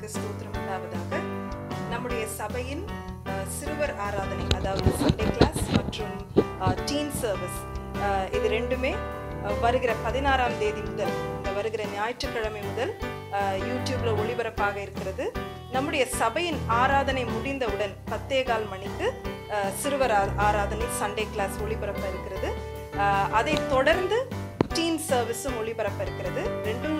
கர்த்தருக்கு ஸ்தோத்திரம் உண்டாவதாக. நம்முடைய சபையின் சிறுவர் ஆராதனை, அதாவது சண்டே கிளாஸ் மற்றும் டீன் சர்வீஸ், இது ரெண்டுமே வருகிற 16ஆம் தேதி முதல், இந்த வருகிற ஞாயிற்றுக்கிழமை முதல் யூடியூப்ல ஒளிபரப்பாக இருக்கிறது. நம்முடைய சபையின் ஆராதனை முடிந்தவுடன் 10:15 மணிக்கு சிறுவர் ஆராதனை சண்டே கிளாஸ் ஒளிபரப்ப இருக்கிறது. அதை தொடர்ந்து டீன் சர்வீஸும் ஒளிபரப்ப இருக்கிறது. ரெண்டும்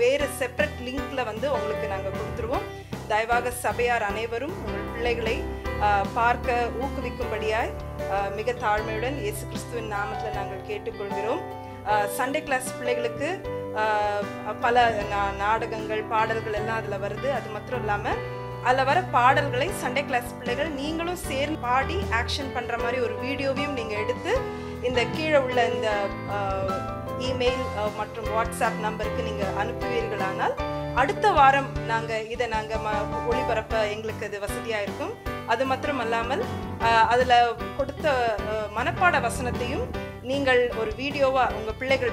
வேறு செப்பரேட் லிங்க்ல உங்களுக்கு நாங்கள் கொடுத்துருவோம். தயவாக சபையார் அனைவரும் உங்கள் பிள்ளைகளை பார்க்க ஊக்குவிக்கும்படியாய் மிக தாழ்மையுடன் இயேசு கிறிஸ்துவின் நாமத்தில் நாங்கள் கேட்டுக்கொள்கிறோம். சண்டே கிளாஸ் பிள்ளைகளுக்கு பல நாடகங்கள், பாடல்கள் எல்லாம் அதில் வருது. அது மாத்திரம் இல்லாமல் அதில் வர பாடல்களை சண்டே கிளாஸ் பிள்ளைகள் நீங்களும் சேர்ந்து பாடி ஆக்ஷன் பண்ணுற மாதிரி ஒரு வீடியோவையும் நீங்கள் எடுத்து இந்த கீழே உள்ள இந்த இமெயில் மற்றும் வாட்ஸ்அப் நம்பருக்கு நீங்கள் அனுப்புவீர்களானால் அடுத்த வாரம் இதை நாங்கள் ஒளிபரப்ப எங்களுக்கு அது வசதியாக இருக்கும். அது மாத்திரம் அல்லாமல் அதில் கொடுத்த மனப்பாட வசனத்தையும் நீங்கள் ஒரு வீடியோவாக உங்கள் பிள்ளைகள்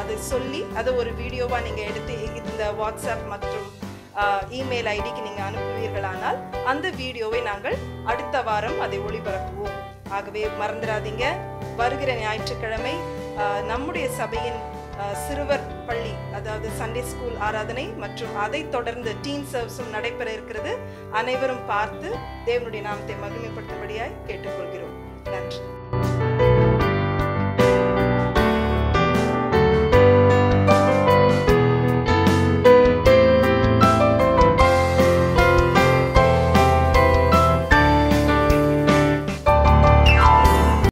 அதை சொல்லி அதை ஒரு வீடியோவாக நீங்கள் எடுத்து இந்த வாட்ஸ்அப் மற்றும் இமெயில் ஐடிக்கு நீங்கள் அனுப்புவீர்களானால் அந்த வீடியோவை நாங்கள் அடுத்த வாரம் அதை ஒளிபரப்புவோம். ஆகவே மறந்துடாதீங்க, வருகிற ஞாயிற்றுக்கிழமை நம்முடைய சபையின் சிறுவர் பள்ளி, அதாவது சண்டே ஸ்கூல் ஆராதனை மற்றும் அதை தொடர்ந்து டீன் சர்வீஸும் நடைபெற இருக்கிறது. அனைவரும் பார்த்து தேவனுடைய நாமத்தை மகிமைப்படுத்தும்படியாய் கேட்டுக்கொள்கிறோம். நன்றி.